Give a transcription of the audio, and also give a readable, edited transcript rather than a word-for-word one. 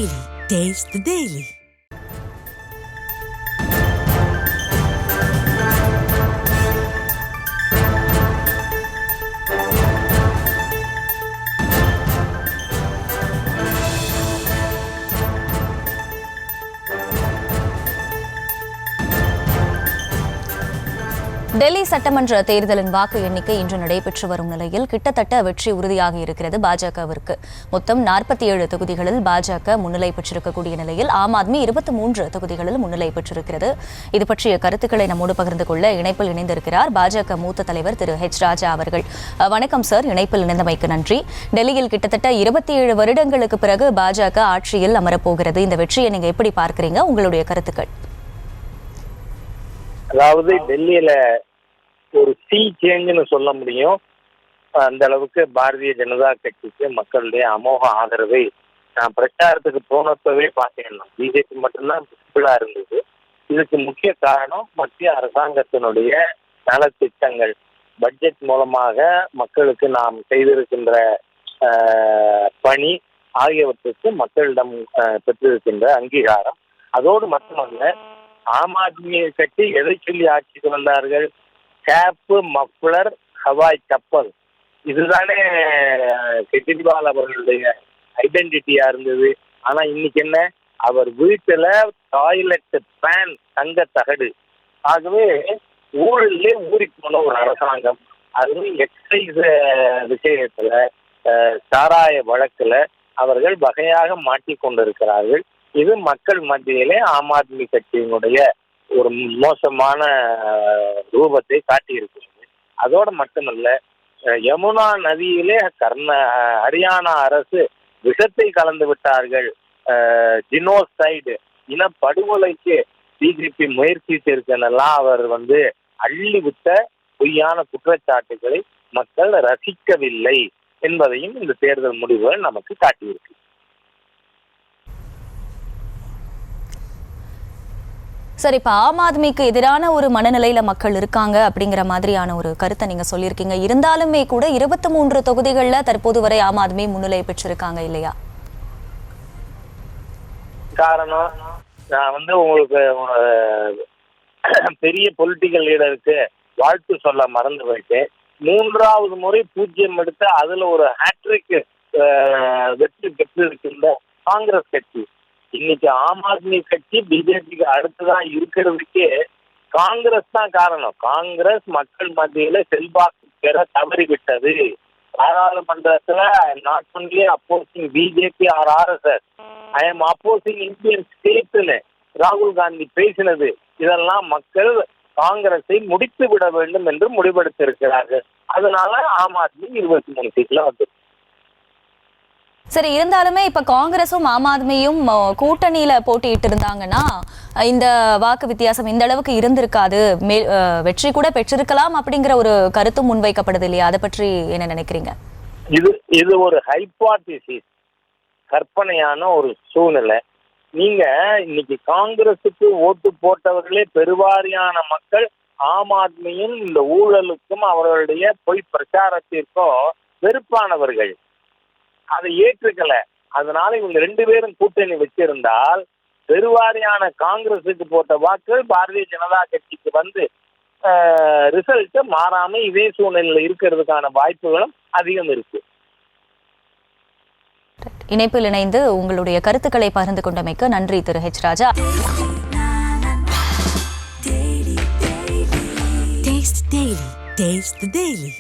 Daily. Taste the Daily. Delhi சட்டமன்ற தேர்தலின் வாக்கு எண்ணிக்கை இன்று நடைபெற்று வரும் நிலையில் கிட்டத்தட்ட வெற்றி உறுதியாகி இருக்கிறது பாஜகவிற்கு. மொத்தம் 47 தொகுதிகளில் பாஜக முன்னிலை பெற்றிருக்கக்கூடிய நிலையில் ஆம் ஆத்மி 23 தொகுதிகளில் முன்னிலை பெற்றிருக்கிறது. இது பற்றிய கருத்துக்களை நம்மோடு பகிர்ந்து கொள்ள இணைப்பில் இணைந்திருக்கிறார் பாஜக மூத்த தலைவர் திரு ஹெச் ராஜா அவர்கள். வணக்கம் சார், இணைப்பில் இணைந்தமைக்கு நன்றி. டெல்லியில் கிட்டத்தட்ட 27 வருடங்களுக்கு பிறகு பாஜக ஆட்சியில் அமரப்போகிறது. இந்த வெற்றியை நீங்க எப்படி பார்க்கிறீங்க? உங்களுடைய கருத்துக்கள். அதாவது டெல்லியில ஒரு சேஞ்சுன்னு சொல்ல முடியும். அந்த அளவுக்கு பாரதிய ஜனதா கட்சிக்கு மக்களுடைய அமோக ஆதரவை நான் பிரச்சாரத்துக்கு போனப்பவே பார்த்தேன். பிஜேபி மட்டும்தான் விசிபிளா இருந்தது. இதுக்கு முக்கிய காரணம் மத்திய அரசாங்கத்தினுடைய நலத்திட்டங்கள். பட்ஜெட் மூலமாக மக்களுக்கு நாம் செய்திருக்கின்ற பணி ஆகியவற்றுக்கு மக்களிடம் பெற்றிருக்கின்ற அங்கீகாரம். அதோடு மட்டுமல்ல, ஆம் ஆத்மி கட்சி எதை சொல்லி ஆட்சிக்கு வந்தார்கள்? கேப்பு, மஃப்ளர், ஹவாய் கப்பல், இதுதானே கெஜ்ரிவால் அவர்களுடைய ஐடென்டிட்டியா இருந்தது. ஆனா இன்னைக்கு என்ன? அவர் வீட்டுல டாய்லெட் பேன் தங்க தகடு. ஆகவே ஊழலே ஊறி போன ஒரு அரசாங்கம். அதுவும் எக்ஸைஸ் விஷயத்துல, சாராய வழக்குல அவர்கள் வகையாக மாட்டிக்கொண்டிருக்கிறார்கள். இது மக்கள் மத்தியிலே ஆம் ஆத்மி கட்சியினுடைய ஒரு மோசமான ரூபத்தை காட்டியிருக்கிறது. அதோடு மட்டுமல்ல, யமுனா நதியிலே ஹரியானா அரசு விஷத்தை கலந்து விட்டார்கள். ஜினோசைடு, இனப்படுகொலைக்கு பிஜேபி முயற்சித்து இருக்கனெல்லாம் அவர் அள்ளி விட்ட பொய்யான குற்றச்சாட்டுகளை மக்கள் ரசிக்கவில்லை என்பதையும் இந்த தேர்தல் முடிவுகள் நமக்கு காட்டியிருக்கு. சரி, இப்ப ஆம் ஆத்மிக்கு எதிரான ஒரு மனநிலையில மக்கள் இருக்காங்க அப்படிங்கிற மாதிரியான ஒரு கருத்தை நீங்க சொல்லியிருக்கீங்க. இருந்தாலுமே கூட 23 தொகுதிகள்ல தற்போது வரை ஆம் ஆத்மி முன்னிலை பெற்றிருக்காங்க இல்லையா? காரணம், நான் உங்களுக்கு பெரிய பொலிட்டிக்கல் லீடருக்கு வாழ்த்து சொல்ல மறந்து போயிட்டேன். 3வது முறை 0 எடுத்து அதுல ஒரு ஹேட்ரிக் வெற்றி பெற்றிருக்கின்ற காங்கிரஸ் கட்சி. இன்னைக்கு ஆம் ஆத்மி கட்சி பிஜேபிக்கு அடுத்துதான் இருக்கிறதுக்கே காங்கிரஸ் தான் காரணம். காங்கிரஸ் மக்கள் மத்தியில செல்வாக்கு பெற தவறிவிட்டது. பாராளுமன்றத்துல not only opposing BJP or RSS, I am opposing Indian ஸ்டேட்னு ராகுல் காந்தி பேசினது, இதெல்லாம் மக்கள் காங்கிரஸை முடித்து விட வேண்டும் என்று முடிவெடுத்திருக்கிறார்கள். அதனால ஆம் ஆத்மி 23 சீட்ல வந்து. சரி, இருந்தாலுமே இப்ப காங்கிரஸும் ஆம் ஆத்மியும் கூட்டணியில போட்டிட்டு இருந்தாங்கன்னா இந்த வாக்கு வித்தியாசம் இந்த அளவுக்கு இருந்திருக்காது, வெற்றி கூட பெற்றிருக்கலாம் அப்படிங்கிற ஒரு கருத்தும் முன்வைக்கப்படுது இல்லையா? அதை பற்றி என்ன நினைக்கிறீங்க? இது ஒரு ஹைபோதீசிஸ், கற்பனையான ஒரு சூழ்நிலை. நீங்க இன்னைக்கு காங்கிரசுக்கு ஓட்டு போட்டவர்களே பெருவாரியான மக்கள் ஆம் ஆத்மியும் இந்த ஊழலுக்கும் அவர்களுடைய பொய் பிரச்சாரத்திற்கும் வெறுப்பானவர்கள். அதை ஏற்றுக்கல. அதனால இவங்க 2 பேரும் கூட்டணி வச்சிருந்தால் பெருவாரியான காங்கிரசுக்கு போட்ட வாக்குகள் பாரதிய ஜனதா கட்சிக்கு ரிசல்ட் மாறாம இதே சூழ்நிலையில் இருக்கிறதுக்கான வாய்ப்புகளும் அதிகம் இருக்கு. இணைப்பில் இணைந்து உங்களுடைய கருத்துக்களை பகிர்ந்து கொண்டமைக்கு நன்றி திரு H Raja. Taste the Daily.